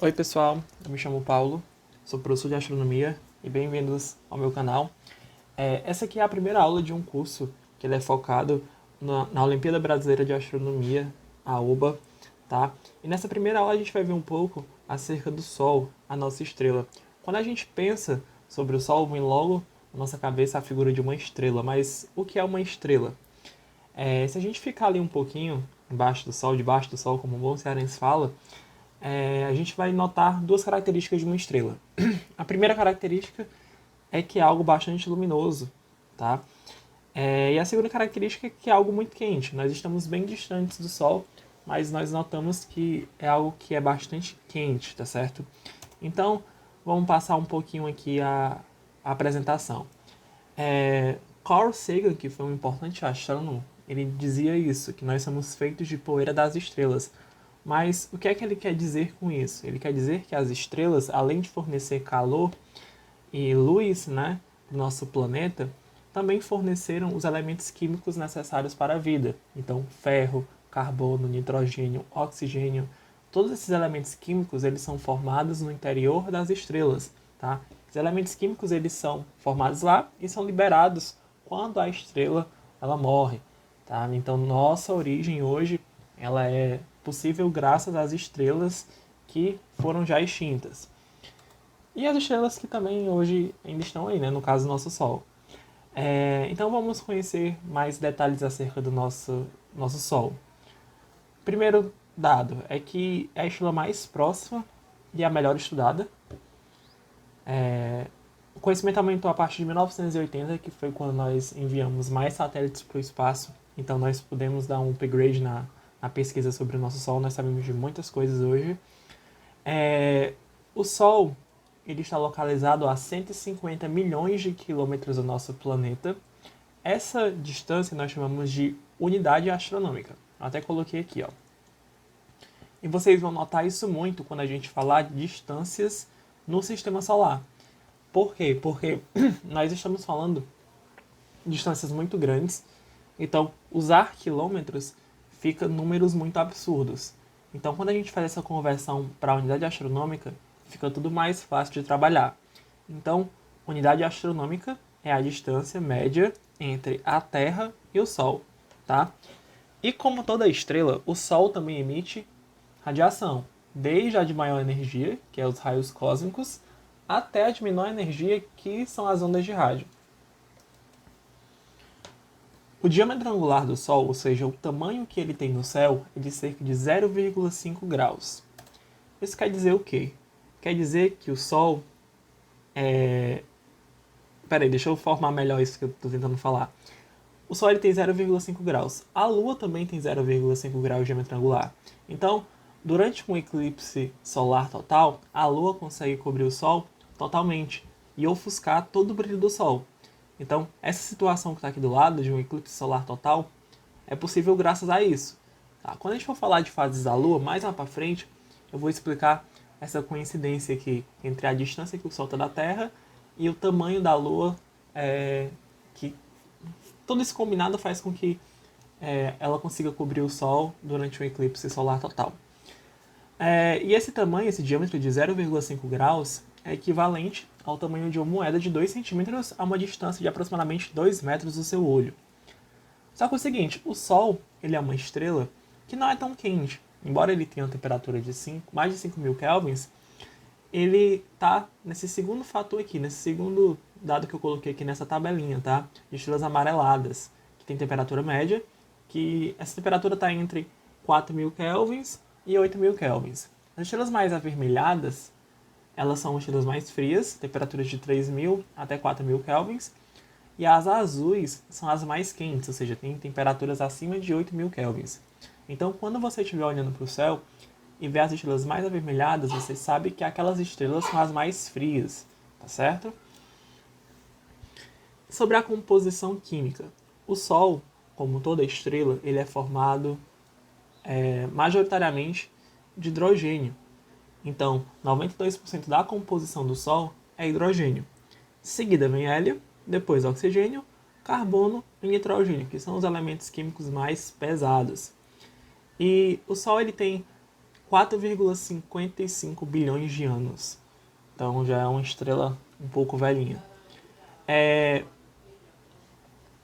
Oi pessoal, eu me chamo Paulo, sou professor de astronomia e bem-vindos ao meu canal. Essa aqui é a primeira aula de um curso que ele é focado na Olimpíada Brasileira de Astronomia, a OBA, tá? E nessa primeira aula a gente vai ver um pouco acerca do Sol, a nossa estrela. Quando a gente pensa sobre o Sol, vem logo na nossa cabeça a figura de uma estrela, mas o que é uma estrela? Se a gente ficar ali um pouquinho debaixo do Sol, como o bom cearense fala, a gente vai notar duas características de uma estrela. A primeira característica é que é algo bastante luminoso, tá? E a segunda característica é que é algo muito quente. Nós estamos bem distantes do Sol, mas nós notamos que é algo que é bastante quente, tá certo? Então, vamos passar um pouquinho aqui a apresentação. Carl Sagan, que foi um importante astrônomo, ele dizia isso, que nós somos feitos de poeira das estrelas. Mas o que é que ele quer dizer com isso? Ele quer dizer que as estrelas, além de fornecer calor e luz, né, para o nosso planeta, também forneceram os elementos químicos necessários para a vida. Então, ferro, carbono, nitrogênio, oxigênio, todos esses elementos químicos eles são formados no interior das estrelas, tá? Os elementos químicos eles são formados lá e são liberados quando a estrela ela morre, tá? Então, nossa origem hoje ela é possível graças às estrelas que foram já extintas. E as estrelas que também hoje ainda estão aí, né? No caso, o nosso Sol. Então vamos conhecer mais detalhes acerca do nosso Sol. Primeiro dado é que é a estrela mais próxima e a melhor estudada. O conhecimento aumentou a partir de 1980, que foi quando nós enviamos mais satélites para o espaço. Então nós pudemos dar um upgrade na pesquisa sobre o nosso Sol. Nós sabemos de muitas coisas hoje. O Sol ele está localizado a 150 milhões de quilômetros do nosso planeta. Essa distância nós chamamos de unidade astronômica. Eu até coloquei aqui, ó. E vocês vão notar isso muito quando a gente falar de distâncias no sistema solar. Por quê? Porque nós estamos falando de distâncias muito grandes. Então, usar quilômetros fica números muito absurdos. Então, quando a gente faz essa conversão para a unidade astronômica, fica tudo mais fácil de trabalhar. Então, unidade astronômica é a distância média entre a Terra e o Sol, tá? E como toda estrela, o Sol também emite radiação, desde a de maior energia, que é os raios cósmicos, até a de menor energia, que são as ondas de rádio. O diâmetro angular do Sol, ou seja, o tamanho que ele tem no céu, é de cerca de 0,5 graus. Isso quer dizer o quê? Quer dizer que o Sol é... Peraí, deixa eu formar melhor isso que eu estou tentando falar. O Sol ele tem 0,5 graus. A Lua também tem 0,5 graus de diâmetro angular. Então, durante um eclipse solar total, a Lua consegue cobrir o Sol totalmente e ofuscar todo o brilho do Sol. Então, essa situação que está aqui do lado, de um eclipse solar total, é possível graças a isso. Tá? Quando a gente for falar de fases da Lua, mais lá para frente, eu vou explicar essa coincidência aqui entre a distância que o Sol está da Terra e o tamanho da Lua, que todo esse combinado faz com que ela consiga cobrir o Sol durante um eclipse solar total. E esse tamanho, esse diâmetro de 0,5 graus, é equivalente ao tamanho de uma moeda de 2 centímetros a uma distância de aproximadamente 2 metros do seu olho. Só que é o seguinte, o Sol ele é uma estrela que não é tão quente. Embora ele tenha uma temperatura de mais de 5.000 kelvins, ele está nesse segundo fator aqui, nesse segundo dado que eu coloquei aqui nessa tabelinha, tá? De estrelas amareladas, que tem temperatura média, que essa temperatura está entre 4.000 kelvins e 8.000 kelvins. As estrelas mais avermelhadas, elas são estrelas mais frias, temperaturas de 3.000 até 4.000 kelvins, e as azuis são as mais quentes, ou seja, tem temperaturas acima de 8.000 kelvins. Então, quando você estiver olhando para o céu e ver as estrelas mais avermelhadas, você sabe que aquelas estrelas são as mais frias, tá certo? Sobre a composição química. O Sol, como toda estrela, ele é formado majoritariamente de hidrogênio. Então, 92% da composição do Sol é hidrogênio. Seguida vem hélio, depois oxigênio, carbono e nitrogênio, que são os elementos químicos mais pesados. E o Sol ele tem 4,55 bilhões de anos. Então já é uma estrela um pouco velhinha.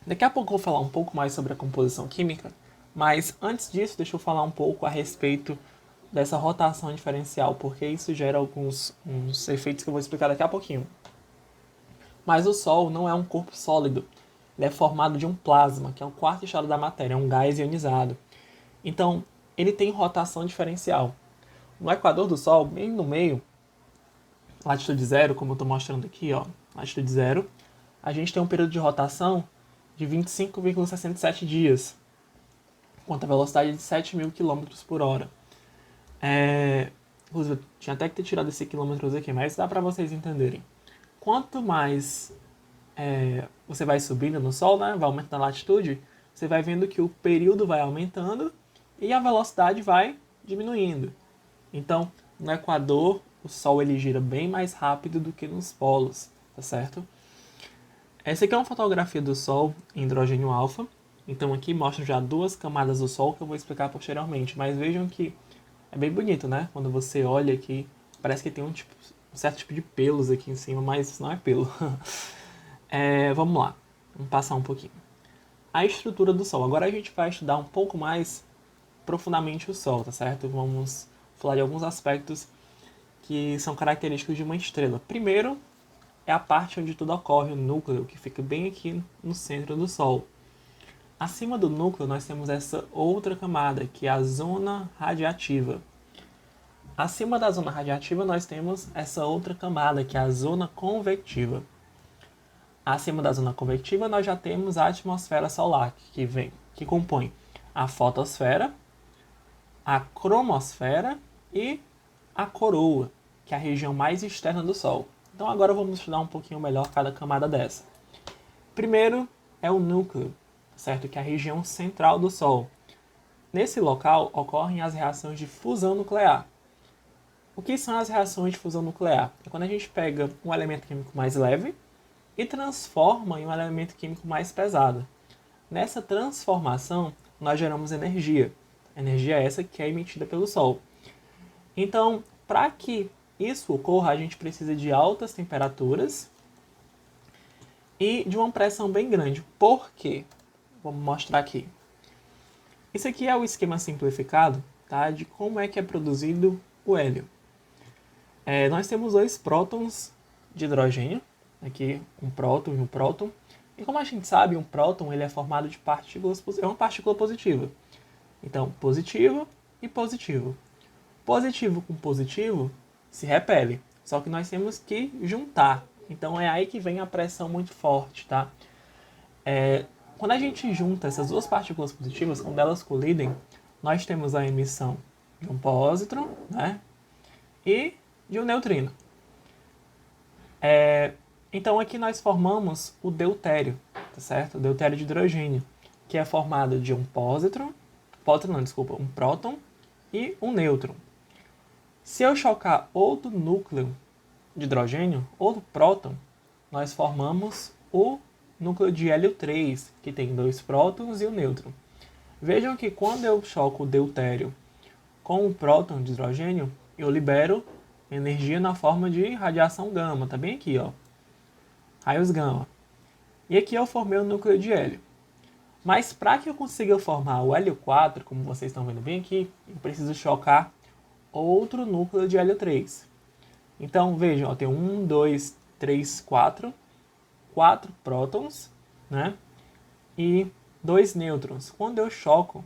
Daqui a pouco eu vou falar um pouco mais sobre a composição química, mas antes disso, deixa eu falar um pouco a respeito dessa rotação diferencial, porque isso gera uns efeitos que eu vou explicar daqui a pouquinho. Mas o Sol não é um corpo sólido, ele é formado de um plasma, que é o quarto estado da matéria, é um gás ionizado. Então, ele tem rotação diferencial. No equador do Sol, bem no meio, latitude zero, como eu estou mostrando aqui, ó, latitude zero, a gente tem um período de rotação de 25,67 dias, com a velocidade de 7.000 km por hora. Inclusive, tinha até que ter tirado esse quilômetros aqui, mas dá para vocês entenderem. Quanto mais você vai subindo no Sol, né, vai aumentando a latitude, você vai vendo que o período vai aumentando e a velocidade vai diminuindo. Então, no Equador, o Sol ele gira bem mais rápido do que nos polos, tá certo? Essa aqui é uma fotografia do Sol em hidrogênio alfa. Então aqui mostra já duas camadas do Sol que eu vou explicar posteriormente. Mas vejam que é bem bonito, né? Quando você olha aqui, parece que tem um certo tipo de pelos aqui em cima, mas isso não é pelo. Vamos lá, vamos passar um pouquinho. A estrutura do Sol. Agora a gente vai estudar um pouco mais profundamente o Sol, tá certo? Vamos falar de alguns aspectos que são característicos de uma estrela. Primeiro, é a parte onde tudo ocorre, o núcleo, que fica bem aqui no centro do Sol. Acima do núcleo, nós temos essa outra camada, que é a zona radiativa. Acima da zona radiativa, nós temos essa outra camada, que é a zona convectiva. Acima da zona convectiva, nós já temos a atmosfera solar, que compõe a fotosfera, a cromosfera e a coroa, que é a região mais externa do Sol. Então agora vamos estudar um pouquinho melhor cada camada dessa. Primeiro é o núcleo, certo? Que é a região central do Sol. Nesse local ocorrem as reações de fusão nuclear. O que são as reações de fusão nuclear? É quando a gente pega um elemento químico mais leve e transforma em um elemento químico mais pesado. Nessa transformação, nós geramos energia. A energia é essa que é emitida pelo Sol. Então, para que isso ocorra, a gente precisa de altas temperaturas e de uma pressão bem grande. Por quê? Vamos mostrar aqui. Isso aqui é o esquema simplificado, tá, de como é que é produzido o hélio. Nós temos dois prótons de hidrogênio, aqui um próton e um próton. E como a gente sabe, um próton ele é formado de partículas, é uma partícula positiva. Então, positivo e positivo. Positivo com positivo se repele, só que nós temos que juntar. Então é aí que vem a pressão muito forte, tá? Quando a gente junta essas duas partículas positivas, quando elas colidem, nós temos a emissão de um pósitron, né? E de um neutrino. Então aqui nós formamos o deutério, tá certo? O deutério de hidrogênio, que é formado de um um próton e um nêutron. Se eu chocar outro núcleo de hidrogênio, outro próton, nós formamos o núcleo de hélio 3, que tem dois prótons e um nêutron. Vejam que quando eu choco o deutério com o próton de hidrogênio, eu libero energia na forma de radiação gama, tá bem aqui, ó. Raios gama. E aqui eu formei o núcleo de hélio. Mas para que eu consiga formar o hélio 4, como vocês estão vendo bem aqui, eu preciso chocar outro núcleo de hélio 3. Então, vejam, ó, tem 1, 2, 3, 4 prótons, né? E 2 nêutrons. Quando eu choco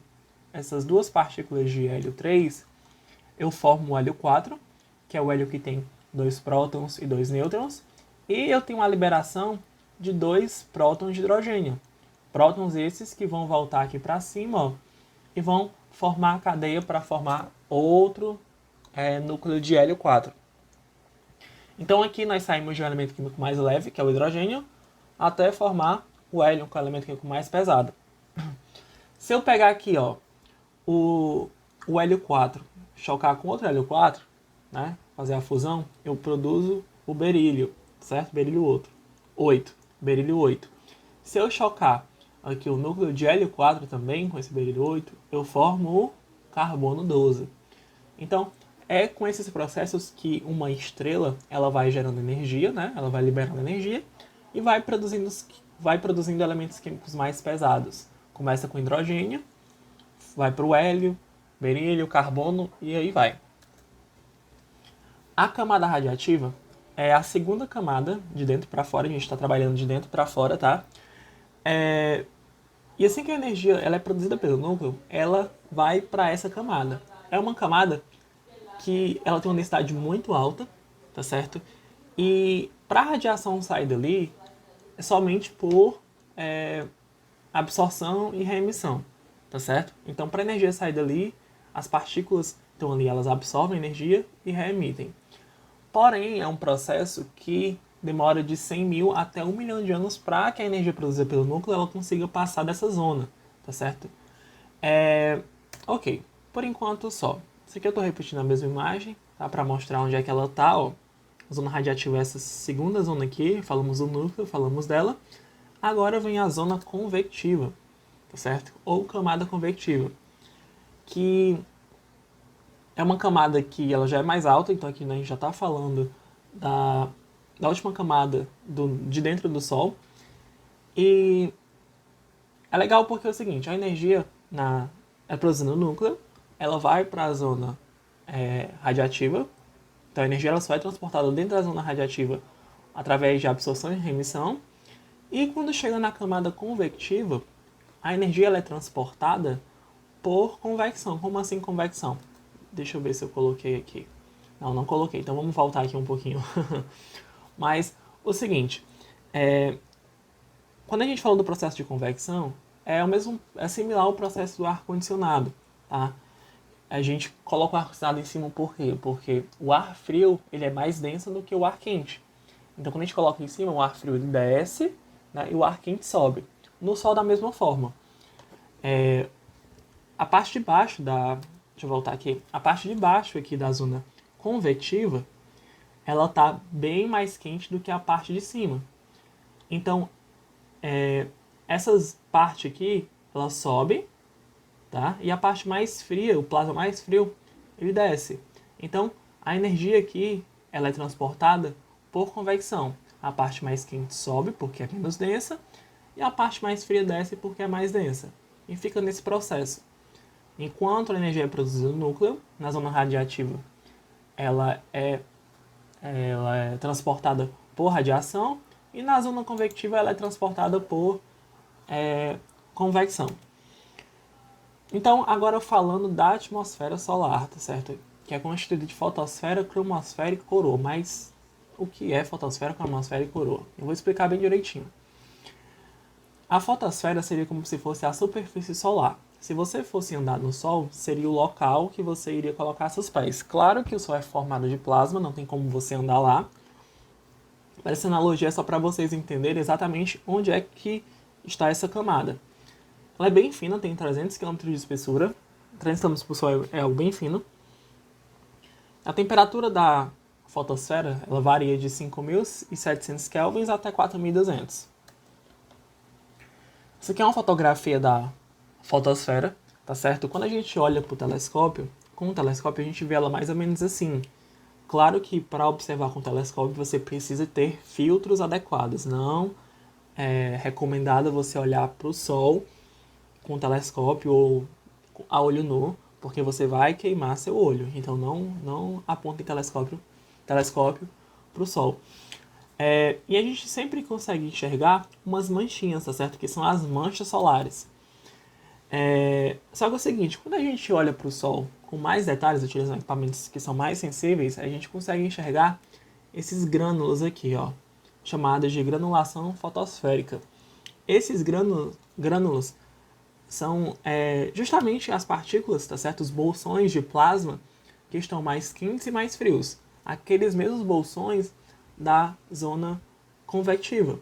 essas duas partículas de hélio 3, eu formo o hélio 4, que é o hélio que tem 2 prótons e 2 nêutrons, e eu tenho uma liberação de 2 prótons de hidrogênio. Prótons esses que vão voltar aqui para cima, ó, e vão formar a cadeia para formar outro núcleo de hélio 4. Então aqui nós saímos de um elemento químico mais leve, que é o hidrogênio, até formar o hélio, que é o elemento químico mais pesado. Se eu pegar aqui, ó, o hélio 4, chocar com outro hélio 4, né, fazer a fusão, eu produzo o berílio, certo? Berílio 8. Berílio 8. Se eu chocar aqui o núcleo de hélio 4 também, com esse berílio 8, eu formo o carbono 12. Então, é com esses processos que uma estrela ela vai gerando energia, né? Ela vai liberando energia e vai produzindo elementos químicos mais pesados. Começa com hidrogênio, vai para o hélio, berílio, carbono e aí vai. A camada radiativa é a segunda camada de dentro para fora, a gente está trabalhando de dentro para fora, tá? E assim que a energia ela é produzida pelo núcleo, ela vai para essa camada. É uma camada que ela tem uma densidade muito alta, tá certo? E para a radiação sair dali, é somente por absorção e reemissão, tá certo? Então, para a energia sair dali, as partículas estão ali, elas absorvem energia e reemitem. Porém, é um processo que demora de 100 mil até 1 milhão de anos para que a energia produzida pelo núcleo ela consiga passar dessa zona, tá certo? Ok, por enquanto só. Isso aqui eu estou repetindo a mesma imagem, tá? Para mostrar onde é que ela está, ó. A zona radiativa é essa segunda zona aqui, falamos do núcleo, falamos dela. Agora vem a zona convectiva, tá certo? Ou camada convectiva, que é uma camada que ela já é mais alta, então aqui, né, a gente já está falando da última camada de dentro do Sol. E é legal porque é o seguinte, a energia é produzida no núcleo, ela vai para a zona radiativa, então a energia ela só é transportada dentro da zona radiativa através de absorção e remissão, e quando chega na camada convectiva, a energia ela é transportada por convecção. Como assim convecção? Deixa eu ver se eu coloquei aqui. Não coloquei, então vamos voltar aqui um pouquinho. Mas o seguinte, quando a gente fala do processo de convecção, é similar ao processo do ar-condicionado, tá? A gente coloca o ar-condicionado em cima por quê? Porque o ar frio ele é mais denso do que o ar quente. Então quando a gente coloca em cima, o ar frio ele desce, né, e o ar quente sobe. No Sol da mesma forma. A parte de baixo deixa eu voltar aqui. A parte de baixo aqui da zona convectiva, ela tá bem mais quente do que a parte de cima. Então, essas partes aqui, ela sobe, tá? E a parte mais fria, o plasma mais frio, ele desce. Então, a energia aqui, ela é transportada por convecção. A parte mais quente sobe, porque é menos densa, e a parte mais fria desce, porque é mais densa. E fica nesse processo. Enquanto a energia é produzida no núcleo, na zona radiativa, ela é transportada por radiação, e na zona convectiva ela é transportada por convecção. Então, agora falando da atmosfera solar, tá certo? Que é constituída de fotosfera, cromosfera e coroa. Mas o que é fotosfera, cromosfera e coroa? Eu vou explicar bem direitinho. A fotosfera seria como se fosse a superfície solar. Se você fosse andar no Sol, seria o local que você iria colocar seus pés. Claro que o Sol é formado de plasma, não tem como você andar lá. Mas essa analogia é só para vocês entenderem exatamente onde é que está essa camada. Ela é bem fina, tem 300 km de espessura. 300 km por Sol é algo bem fino. A temperatura da fotosfera ela varia de 5.700 kelvins até 4.200. Isso aqui é uma fotografia da fotosfera, tá certo? Quando a gente olha para o telescópio, com o telescópio a gente vê ela mais ou menos assim. Claro que para observar com o telescópio você precisa ter filtros adequados. Não é recomendado você olhar para o Sol com o telescópio ou a olho nu, porque você vai queimar seu olho. Então não aponte telescópio para o Sol. E a gente sempre consegue enxergar umas manchinhas, tá certo? Que são as manchas solares. Só que é o seguinte, quando a gente olha para o Sol com mais detalhes, utilizando equipamentos que são mais sensíveis, a gente consegue enxergar esses grânulos aqui, ó, chamados de granulação fotosférica. Esses grânulos são justamente as partículas, tá certo? Os bolsões de plasma que estão mais quentes e mais frios. Aqueles mesmos bolsões da zona convectiva.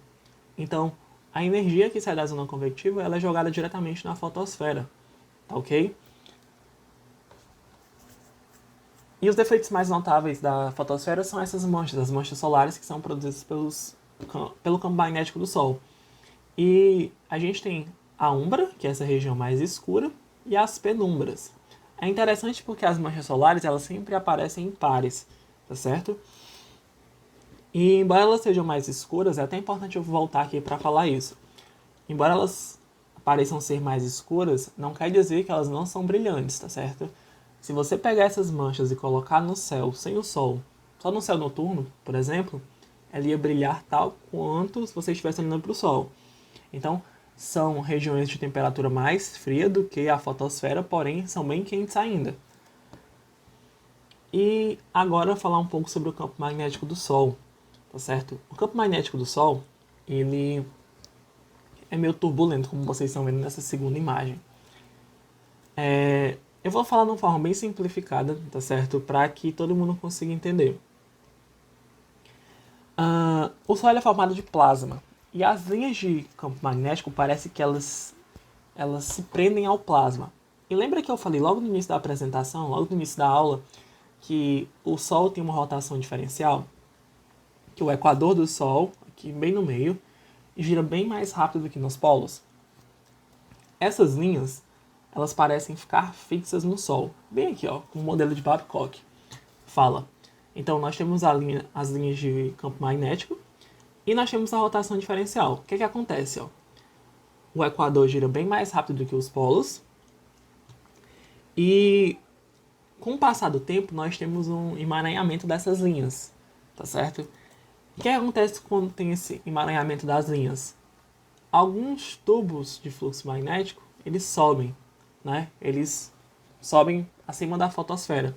Então, a energia que sai da zona convectiva ela é jogada diretamente na fotosfera, tá ok? E os efeitos mais notáveis da fotosfera são essas manchas, as manchas solares que são produzidas pelo campo magnético do Sol. E a gente tem a umbra, que é essa região mais escura, e as penumbras. É interessante porque as manchas solares, elas sempre aparecem em pares, tá certo? E embora elas sejam mais escuras, é até importante eu voltar aqui para falar isso. Embora elas pareçam ser mais escuras, não quer dizer que elas não são brilhantes, tá certo? Se você pegar essas manchas e colocar no céu sem o sol, só no céu noturno, por exemplo, ela ia brilhar tal quanto se você estivesse olhando para o sol. Então, são regiões de temperatura mais fria do que a fotosfera, porém são bem quentes ainda. E agora falar um pouco sobre o campo magnético do Sol, tá certo? O campo magnético do Sol, ele é meio turbulento, como vocês estão vendo nessa segunda imagem. Eu vou falar de uma forma bem simplificada, tá certo? Para que todo mundo consiga entender. O Sol é formado de plasma. E as linhas de campo magnético parece que elas se prendem ao plasma. E lembra que eu falei logo no início da apresentação, logo no início da aula, que o Sol tem uma rotação diferencial? Que o equador do Sol, aqui bem no meio, gira bem mais rápido do que nos polos. Essas linhas, elas parecem ficar fixas no Sol. Bem aqui, ó, com o modelo de Babcock. Fala. Então, nós temos as linhas de campo magnético e nós temos a rotação diferencial. O que acontece? Ó? O equador gira bem mais rápido do que os polos e, com o passar do tempo, nós temos um emaranhamento dessas linhas, tá certo? O que acontece quando tem esse emaranhamento das linhas? Alguns tubos de fluxo magnético, eles sobem, né? Eles sobem acima da fotosfera.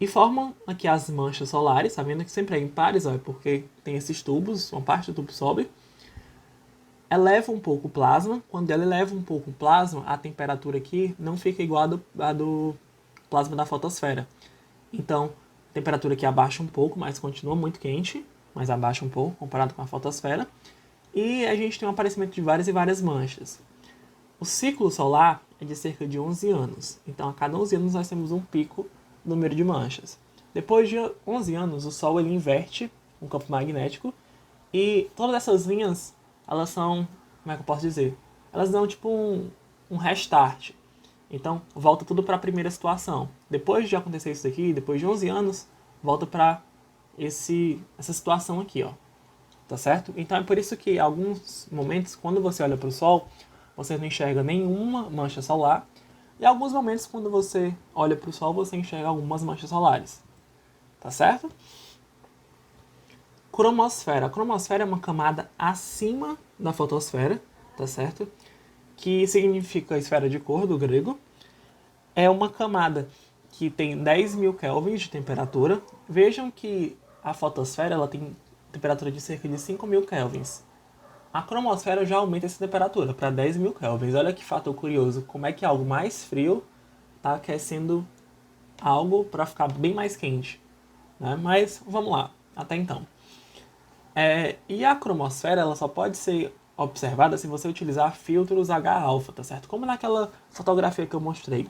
E formam aqui as manchas solares, tá vendo que sempre é em pares, ó, porque tem esses tubos, uma parte do tubo sobe. Eleva um pouco o plasma. Quando ela eleva um pouco o plasma, a temperatura aqui não fica igual à do plasma da fotosfera. Então, a temperatura aqui abaixa um pouco, mas continua muito quente, mas abaixa um pouco comparado com a fotosfera. E a gente tem um aparecimento de várias e várias manchas. O ciclo solar é de cerca de 11 anos. Então, a cada 11 anos nós temos um pico no número de manchas. Depois de 11 anos, o Sol ele inverte um campo magnético e todas essas linhas, elas são, como é que eu posso dizer? Elas dão tipo um restart. Então, volta tudo para a primeira situação. Depois de acontecer isso daqui, depois de 11 anos, volta para essa situação aqui, ó. Tá certo? Então é por isso que em alguns momentos, quando você olha para o Sol, você não enxerga nenhuma mancha solar. E em alguns momentos, quando você olha para o Sol, você enxerga algumas manchas solares. Tá certo? Cromosfera. A cromosfera é uma camada acima da fotosfera, tá certo? Que significa esfera de cor, do grego. É uma camada que tem 10.000 kelvins de temperatura. Vejam que a fotosfera ela tem temperatura de cerca de 5.000 kelvins. A cromosfera já aumenta essa temperatura para 10.000 kelvins. Olha que fato curioso, como é que algo mais frio está aquecendo algo para ficar bem mais quente. Né? Mas vamos lá, até então. E a cromosfera ela só pode ser observada se você utilizar filtros H-alfa, tá certo? Como naquela fotografia que eu mostrei.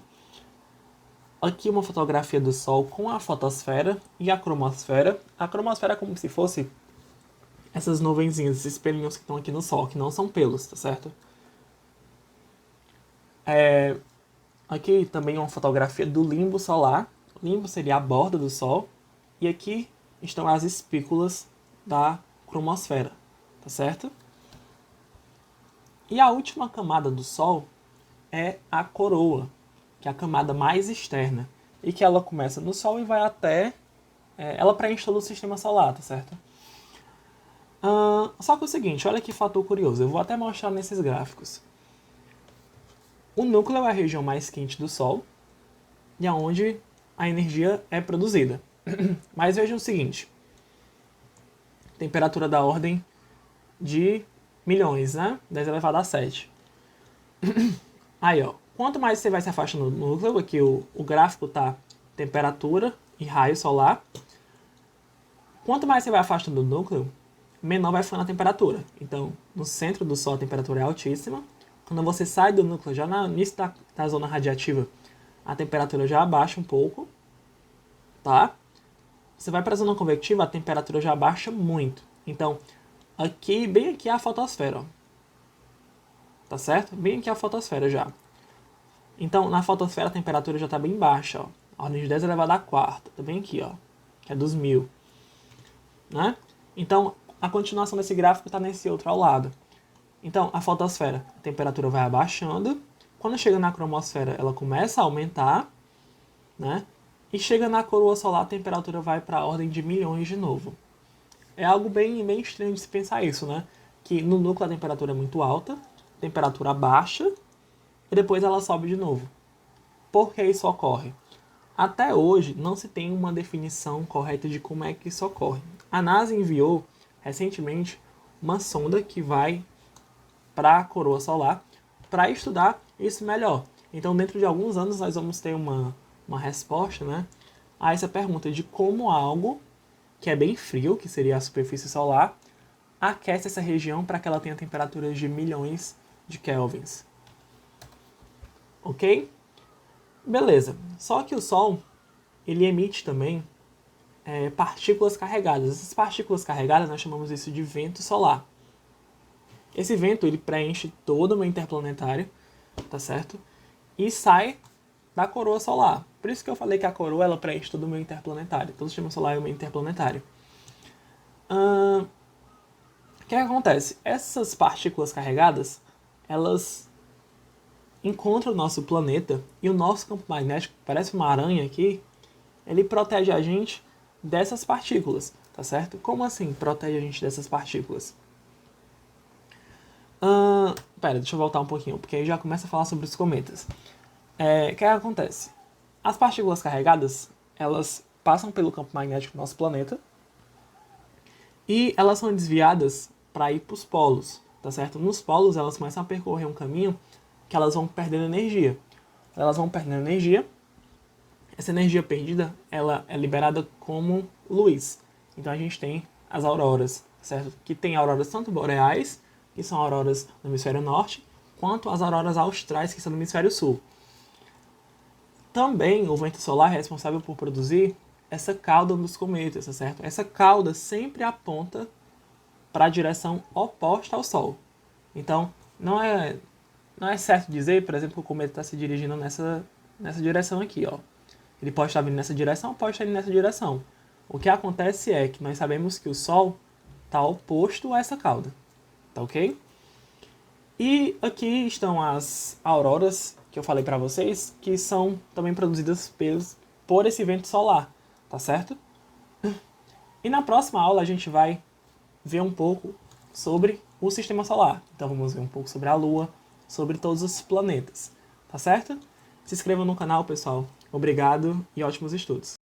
Aqui uma fotografia do Sol com a fotosfera e a cromosfera. A cromosfera é como se fosse essas nuvenzinhas, esses pelinhos que estão aqui no Sol, que não são pelos, tá certo? Aqui também uma fotografia do limbo solar. O limbo seria a borda do Sol. E aqui estão as espículas da cromosfera, tá certo? E a última camada do Sol é a coroa, que é a camada mais externa. E que ela começa no Sol e vai até... ela preenche todo o sistema solar, tá certo? Só que é o seguinte, olha que fator curioso. Eu vou até mostrar nesses gráficos. O núcleo é a região mais quente do Sol e é onde a energia é produzida. Mas vejam o seguinte. Temperatura da ordem de milhões, né? 10 elevado a 7. Aí, ó. Quanto mais você vai se afastando do núcleo, aqui o gráfico tá temperatura e raio solar. Quanto mais você vai afastando do núcleo, menor vai ficando a temperatura. Então, no centro do Sol a temperatura é altíssima. Quando você sai do núcleo, já no início da zona radiativa, a temperatura já abaixa um pouco, tá? Você vai para a zona convectiva, a temperatura já abaixa muito. Então, bem aqui é a fotosfera, ó. Tá certo? Bem aqui é a fotosfera já. Então, na fotosfera a temperatura já está bem baixa, ó. A ordem de 10 elevado à quarta, tá bem aqui, ó, que é dos 1000, né? Então, a continuação desse gráfico está nesse outro ao lado. Então, a fotosfera, a temperatura vai abaixando. Quando chega na cromosfera, ela começa a aumentar, né? E chega na coroa solar, a temperatura vai para a ordem de milhões de novo. É algo bem estranho de se pensar isso, né? Que no núcleo a temperatura é muito alta, temperatura baixa, e depois ela sobe de novo. Por que isso ocorre? Até hoje não se tem uma definição correta de como é que isso ocorre. A NASA enviou recentemente uma sonda que vai para a coroa solar para estudar isso melhor. Então, dentro de alguns anos, nós vamos ter uma resposta, né, a essa pergunta de como algo que é bem frio, que seria a superfície solar, aquece essa região para que ela tenha temperaturas de milhões de kelvins. Ok? Beleza. Só que o Sol, ele emite também partículas carregadas. Essas partículas carregadas, nós chamamos isso de vento solar. Esse vento, ele preenche todo o meio interplanetário, tá certo? E sai da coroa solar. Por isso que eu falei que a coroa, ela preenche todo o meio interplanetário. Todo o sistema solar é o meio interplanetário. O que acontece? Essas partículas carregadas, elas encontram o nosso planeta e o nosso campo magnético, parece uma aranha aqui, ele protege a gente dessas partículas, tá certo? Como assim protege a gente dessas partículas? Pera, deixa eu voltar um pouquinho, porque aí já começa a falar sobre os cometas. O que acontece? As partículas carregadas, elas passam pelo campo magnético do nosso planeta e elas são desviadas para ir para os polos, tá certo? Nos polos, elas começam a percorrer um caminho que elas vão perdendo energia. Elas vão perdendo energia. Essa energia perdida, ela é liberada como luz. Então a gente tem as auroras, certo? Que tem auroras tanto boreais, que são auroras no hemisfério norte, quanto as auroras austrais, que são no hemisfério sul. Também o vento solar é responsável por produzir essa cauda dos cometas, certo? Essa cauda sempre aponta para a direção oposta ao Sol. Então, não é certo dizer, por exemplo, que o cometa está se dirigindo nessa direção aqui, ó. Ele pode estar vindo nessa direção, pode estar indo nessa direção. O que acontece é que nós sabemos que o Sol está oposto a essa cauda, tá ok? E aqui estão as auroras que eu falei para vocês, que são também produzidas por esse vento solar, tá certo? E na próxima aula a gente vai ver um pouco sobre o sistema solar. Então vamos ver um pouco sobre a Lua, sobre todos os planetas, tá certo? Se inscreva no canal, pessoal. Obrigado e ótimos estudos!